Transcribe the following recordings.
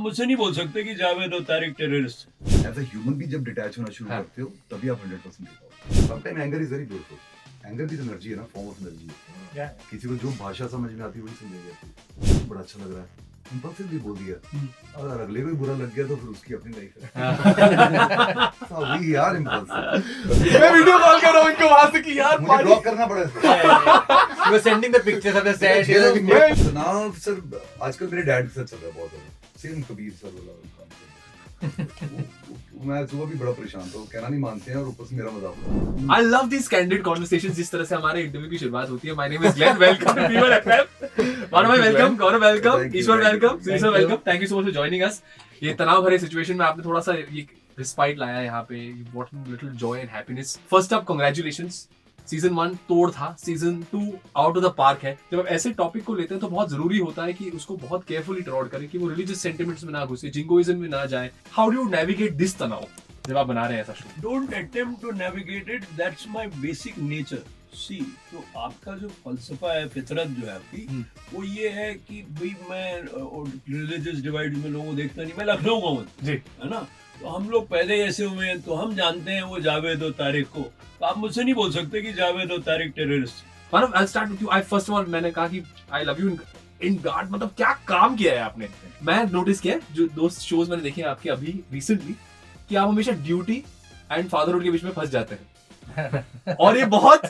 मुझसे नहीं बोल सकते कि जावेद और Tariq terrorist. As a human भी जब डिटैच होना शुरू करते हो तभी आप 100% दे पाओगे। Sometime anger is very beautiful. Anger भी तो एनर्जी है ना, फॉर्म ऑफ एनर्जी है। किसी को जो भाषा समझ में आती है वही समझेगा। बड़ा अच्छा लग रहा है, इम्पल्सिव भी बोल दिया। अगर अगले को ही बुरा लग गया तो फिर उसकी अपनी लाइफ है। वही यार इम्पल्सिव। मैं वीडियो कॉल कर रहा हूं इनको वहां से कि यार मुझे ब्लॉक करना पड़ेगा। You are sending the pictures of the set. तनाव सर आजकल मेरे डैड के साथ चल रहा है बहुत ज्यादा। सेम कबीर सर वाला। मैं सुबह भी बड़ा परेशान था, कहना नहीं मानते हैं और ऊपर से मेरा मजाक उड़ाते हैं। I love these candid conversations जिस तरह से हमारे इंटरव्यू की शुरुआत होती है। My name is Glenn. Welcome to Fever FM. Marwa welcome, Gaurav welcome, Ishwar welcome, Srisha welcome. Thank you so much for joining us. ये तनाव भरे सिचुएशन में आपने थोड़ा सा ये रिस्पाइट लाया है यहाँ पे. You brought in little joy and happiness. First up, congratulations. Season 1 तोड़ था, season 2 out of the park है. जब आप ऐसे टॉपिक को लेते हैं तो बहुत जरूरी होता है कि उसको बहुत केयरफुली ट्रॉड करें कि वो रिलीजियस सेंटिमेंट्स में ना घुसे, जिंगोइज्म में ना जाए. How do you navigate this Tanaav जब आप बना रहे हैं ऐसा show? Don't attempt to navigate it, that's my basic nature. See तो आपका जो फलसफा है, फितरत जो है आपकी, वो ये है कि भाई मैं रिलीजियस डिवाइड में लोगों को देखता नहीं, मैं लखनऊ का हूँ जी, है ना. तो हम लोग पहले ऐसे हुए हैं तो हम जानते हैं वो जावेद और तारिक को. तो आप मुझसे नहीं बोल सकते कि जावेद और Tariq terrorist. Manav, I'll start with you. I first of all मैंने कहा कि I love you in God. मतलब क्या काम किया है आपने. मैं नोटिस किया जो दो शोज मैंने देखे आपके अभी रिसेंटली कि आप हमेशा ड्यूटी एंड फादरहुड के बीच में फंस जाते हैं. और ये बहुत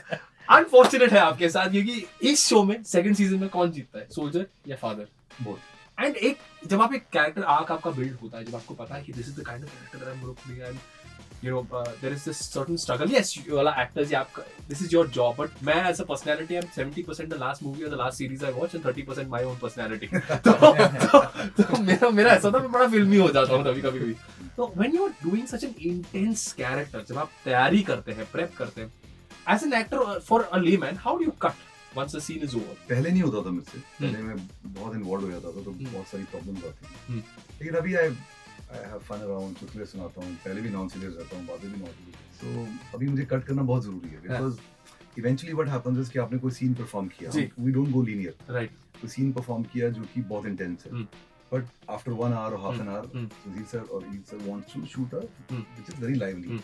अनफॉर्चुनेट है आपके साथ, क्योंकि इस शो में सेकंड सीजन में कौन जीतता है, सोल्जर या फादर? बोथ. एंड एक जब आप एक कैरेक्टर आर्क आपका बिल्ड होता है, जब आपको पता है कि this is the kind of character I am going to be and you know there is this certain struggle. Yes, you वाला actors, yeah, this is your job, but मैं as a personality I'm 70% the last movie or the last series I watched and 30% my own personality. तो मेरा ऐसा था, मैं बड़ा फिल्मी हो जाता हूँ कभी. तो when you are doing such an intense character, जब आप तैयारी करते हैं, prep करते हैं, as an actor for a layman, how do you cut once the scene is over? पहले नहीं होता था मुझसे, पहले मैं बहुत इन्वॉल्व हो जाता था तो बहुत सारी प्रॉब्लम्स आती थी. लेकिन अभी I have fun around, चुटकुले सुनाता हूँ, पहले भी नॉन सीरियस रहता हूँ, बातें भी नॉन सीरियस. So अभी मुझे कट करना बहुत जरूरी है, because eventually what happens is कि आपने कोई सीन परफॉर्म किया, we don't go linear. Right. कोई सीन परफॉर्म किया जो कि बहुत इंटेंस है, but after 1 hour or half an hour, Sudeep sir or Eid sir wants to shoot which is very lively.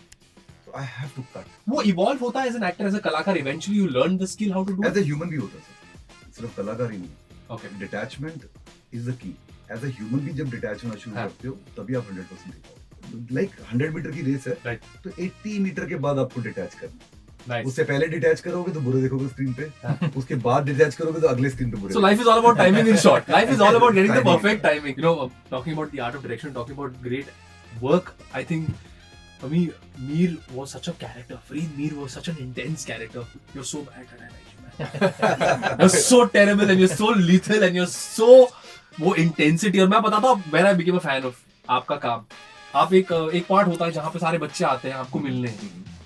So I have to cut. वो evolve होता है as an actor, as a कलाकार. Eventually you learn the skill how to do it. As a human भी होता है sir, सिर्फ कलाकार ही नहीं. Okay. Detachment is the key. As a human भी जब डिटैच होना शुरू करते हो तभी आप 100% दे पाओगे. लाइक 100 मीटर की रेस है, तो 80 मीटर के बाद आपको डिटैच करना. उससे पहले डिटैच करोगे तो बुरे देखोगे स्क्रीन पे, उसके बाद डिटैच करोगे तो अगले स्क्रीन पे बुरे. So life is all about timing in short. Life is all about getting the perfect timing. You know, talking about the art of direction, talking about great work, I think for me, Mir was such a character. Fareed Mir was such an intense character. You're so bad and I like you, man. You're so terrible and you're so lethal and you're so वो intensity. और मैं बताता हूँ, when I became a fan of आपका काम, आप एक part होता है जहाँ पे सारे बच्चे आते हैं आपको मिलने,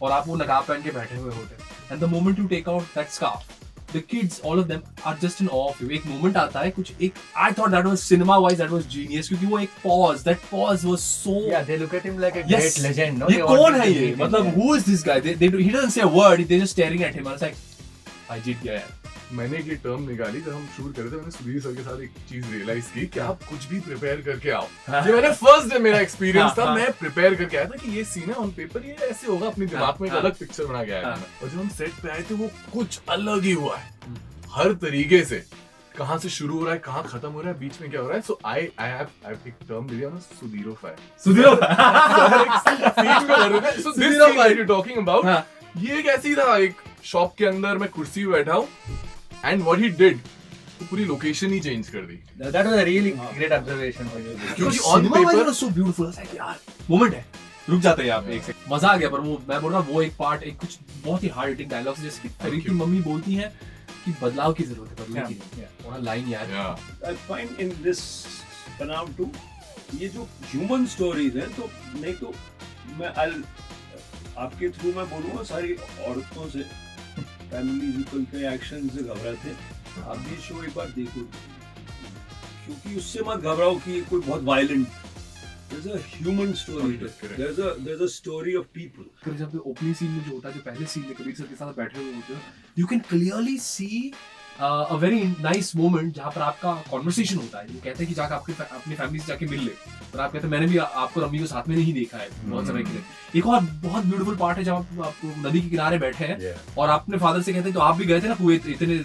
और आप वो नकाब पहन के बैठे हुए होते हैं, and the moment you take out that scarf, the kids, all of them are just in awe of you. एक moment आता है कुछ एक, I thought that was cinema wise that was genius, क्योंकि वो एक pause, that pause was so, yeah, they look at him like a yes, great legend, no? ये कौन है ये, मतलब who is this guy? He doesn't say a word, they're just staring at him. I was like, I जीत गया यार. मैंने एक term निकाली जब हम शूट कर रहे थे. मैंने सुधीर सर के साथ एक चीज रियलाइज की कि आप कुछ भी प्रिपेयर करके आओ. ये मैंने फर्स्ट डे मेरा एक्सपीरियंस था, मैं प्रिपेयर करके आया था कि ये सीन है ऑन पेपर, ये ऐसे होगा, अपने दिमाग में एक अलग पिक्चर बना के आया था. और जब हम सेट पे आए थे वो कुछ अलग ही हुआ है हर तरीके से. कहाँ से शुरू हो रहा है, कहाँ खत्म हो रहा है, बीच में क्या हो रहा है. सो आई हैव एक टर्म दिया ना, सुधीरोफाई. सुधीरोफाई यू टॉकिंग अबाउट. ये एक ऐसी था, एक शॉप के अंदर मैं कुर्सी पे बैठा हूँ, एंड व्हाट ही डिड, तो पूरी लोकेशन ही चेंज कर दी. That was a really great observation for you. क्योंकि on paper was so beautiful है यार. मोमेंट है, रुक जाते हैं आप एक सेकंड. मजा आ गया. पर वो मैं बोल रहा हूँ, वो एक पार्ट, एक कुछ बहुत ही हार्ड हिटिंग डायलॉग्स, जैसे कि फरीद की मम्मी बोलती हैं कि बदलाव की जरूरत है, बदलाव की. थोड़ा लाइन यार. I find in this तनाव टू, ये जो ह्यूमन स्टोरीज हैं, तो नहीं तो मैं आपके थ्रू मैं बोलूँगा सारी औरतों से, फैमिली पीपल के एक्शन से घबराते हैं. आप ये शो एक बार देखो, क्योंकि उससे मत घबराओ कि ये कोई बहुत violent. There's a human story. There's a story of people. फिर जब ओपनिंग सीन में जो होता है, जो पहले सीन में कबीर सर के साथ बैठे हुए होते हैं, you can clearly see a very nice moment जहाँ पर आपका conversation होता है. वो कहते हैं कि जाकर अपनी फैमिली से जाके मिल ले. और आप कहते हैं मैंने भी आपको रम्मी को साथ में नहीं देखा है बहुत समय के लिए. एक और बहुत ब्यूटीफुल पार्ट है जब आप नदी के किनारे बैठे हैं और आपने फादर से कहते हैं तो आप भी गए थे ना कुवैत इतने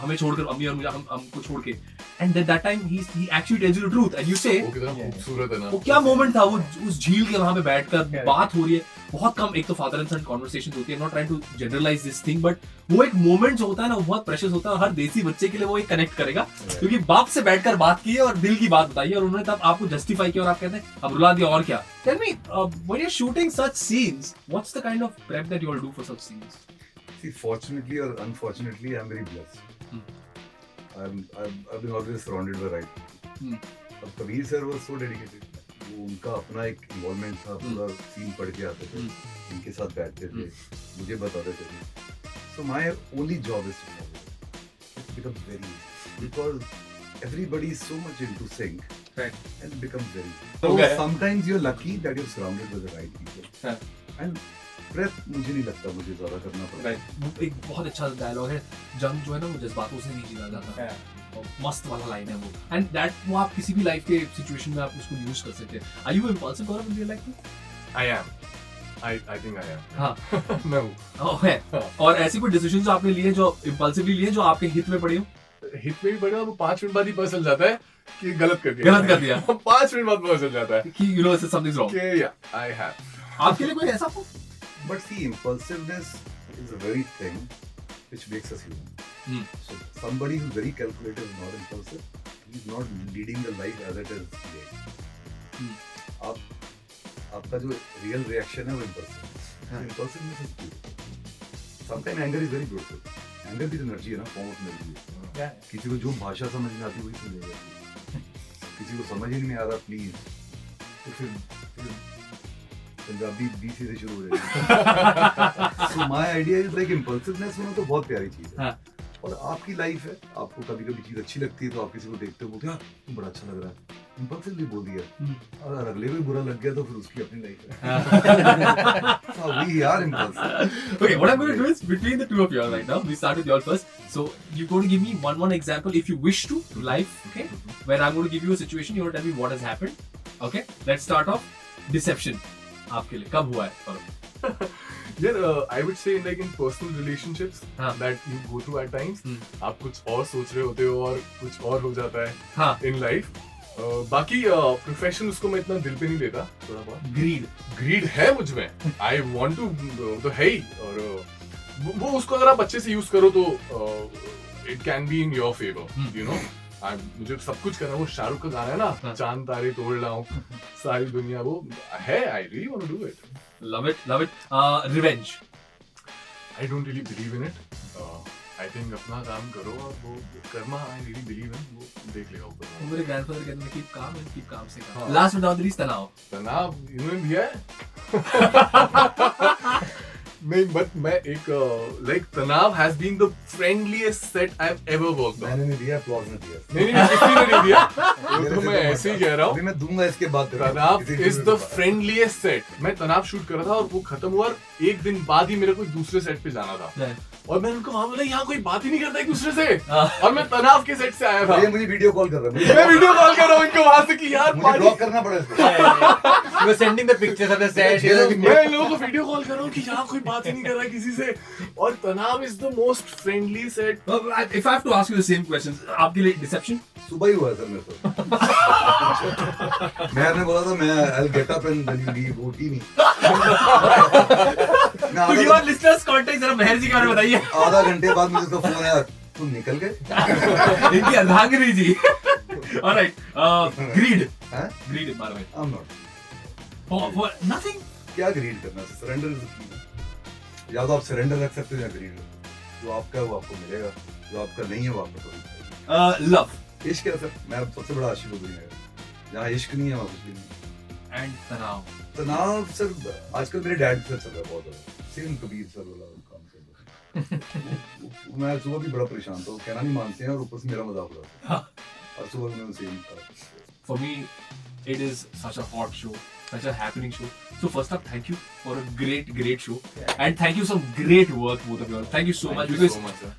हमें छोड़कर अम्मी और मुझे हमको छोड़ के. And at that time he actually tells you the truth and you say वो कितना खूबसूरत है ना. वो क्या मोमेंट था वो उस झील के वहां पे बैठकर बात हो रही है. बहुत कम एक तो फादर एंड सन कॉन्वर्सेशन होती है. Not trying to generalise this thing but वो एक मोमेंट जो होता है ना वो बहुत प्रेशियस होता है. हर देसी बच्चे के लिए वो एक कनेक्ट करेगा क्योंकि बाप से बैठकर बात की है और दिल की बात बताई है और उन्होंने तब आपको जस्टिफाई किया और आप कहते हैं अब रुला दिया और क्या. Tell me when you are shooting such scenes what's the kind of prep that you all do for such scenes. See, fortunately or unfortunately, I'm very blessed. I've been always surrounded by right people. अब Kabir sir was so dedicated. वो उनका अपना एक involvement था. पूरा scene पढ़ के आते थे, इनके साथ बैठते थे, मुझे बताते थे. So my only job is to follow. It becomes very easy because everybody is so much into sync. Right. And it becomes very easy. Okay. So sometimes you're lucky that you're surrounded with the right people. And prep मुझे नहीं लगता मुझे ज्यादा करना पड़ेगा. एक बहुत अच्छा डायलॉग है. जंग जो है ना वो जज्बातों से नहीं जीता जाता. और मस्त वाला लाइन है वो. एंड दैट वो आप किसी भी लाइफ के सिचुएशन में आप उसको यूज कर सकते हैं. Are you impulsive Gaurav in real life? I am. I think I am. हाँ मैं हूँ. है. और ऐसी कोई डिसीजन जो आपने लिए जो इंपल्सिवली लिए जो आपके हित में पड़े हो? हिट में भी बढ़िया. वो 5 मिनट बाद ही पता चल जाता है कि गलत कर दिया. 5 मिनट बाद पता चल जाता है कि यू नो समथिंग रॉन्ग. कि yeah, I have. आपके लिए कोई ऐसा हो? But see, impulsiveness is a very thing which makes us human. So somebody who's very calculative is not impulsive. He's not leading the life as it is today. आपका जो real reaction है वो impulsive. So impulsiveness is beautiful. Sometimes anger is very beautiful. Anger भी तो energy है ना, form of energy है. किसी को जो भाषा समझ में आती है वही समझेगा. किसी को समझ ही नहीं आ रहा प्लीज तो फिर पंजाबी बीसी से शुरू हो जाएगी. So my idea is like impulsiveness होना तो बहुत प्यारी चीज है. और आपकी लाइफ है. आपको कभी कभी चीज अच्छी लगती है तो आप किसी को देखते हो बोलते हो तुम बड़ा अच्छा लग रहा है. Impulsively बोल दिया. अगर अगले को बुरा लग गया तो फिर उसकी अपनी लाइफ है. So we are impulsive. Okay, what I'm going to do is between the two of you all right now. We start with you all first. So you're going to give me one example if you wish to life. Okay, where I'm going to give you a situation. You're going to tell me what has happened. Okay, let's start off. Deception. आपके लिए कब हुआ है? I would say like in personal relationships that you go through at times. आप कुछ और सोच रहे होते हो और कुछ और हो जाता है in life. बाकी प्रोफेशन उसको मैं इतना दिल पे नहीं लेता. थोड़ा बहुत ग्रीड है मुझ में. I want to तो है ही. और वो उसको अगर आप अच्छे से यूज करो तो it can be in your favor. You know. मुझे सब कुछ करना. वो शाहरुख का गाना है ना, चांद तारे तोड़ लाऊं सारी दुनिया, वो है. I really want to do it. Love it. Revenge. I don't really believe in it. I think अपना काम करो और वो Karma I really believe in. वो देख लेगा ऊपर. मेरे ग्रैंडफादर कहते हैं keep calm से काम. Last but not least तनाव इन्होंने दिया है. नहीं बट मैं एक like Tanaav has been the friendliest set I have ever worked on. मैंने नहीं दिया, applause ने दिया. नहीं किसी ने नहीं दिया. वो तो मैं ऐसे ही कह रहा हूँ. अभी मैं दूंगा इसके बाद. तनाव इज द फ्रेंडलीएस्ट सेट. मैं तनाव शूट कर रहा था और वो खत्म हुआ और एक दिन बाद ही मेरे को दूसरे सेट पे जाना था और मैंने उनको वहां बोला यहाँ कोई बात ही नहीं करता एक दूसरे से. और मैं तनाव के सेट से आया था. ये मुझे वीडियो कॉल कर रहा है. मैं वीडियो कॉल कर रहा हूँ इनको वहां से कि यार मुझे ब्लॉक करना पड़ा इसको. You were sending the pictures of the set. मैं लोगों को वीडियो कॉल कर रहा हूँ कि यहाँ कोई बात ही नहीं कर रहा है किसी से. और तनाव is the most friendly set. If I have to ask you the same questions, आपके लिए deception? सुबह ही हुआ सर मेरे को. मैंने बोला था मैं I'll get up and then you leave. होती नहीं. तो you are listeners contact जरा मेहर जी के बारे में बताइए. आधा घंटे बाद मुझे तो फोन आया तुम निकल गए. इनकी अर्धांगिनी जी. Alright, greed. Greed बारे में. I'm not. For nothing. क्या ग्रीड करना? Surrender is the key. या तो आप सरेंडर रख सकते हो या ग्रीड. जो आपका है वो आपको मिलेगा, जो आपका नहीं है वो आपको कभी. लव. इश्क है सर. मैं सबसे बड़ा आशिक हूँ दुनिया का. जहाँ इश्क नहीं है वहाँ कुछ भी नहीं. एंड तनाव सर आजकल मेरे डैड से चल रहा है बहुत ज़्यादा. सेम कबीर सर वाला काम कर. मैं सुबह भी बड़ा परेशान था. कहना नहीं मानते हैं और ऊपर से मेरा मजाक उड़ाते हैं. और सुबह मैंने सेम कहा. For me, it is such a hot show, such a happening show. So first up, thank you for a great show, and thank you some great work both of you all. Thank you so much Thank you because so much, sir.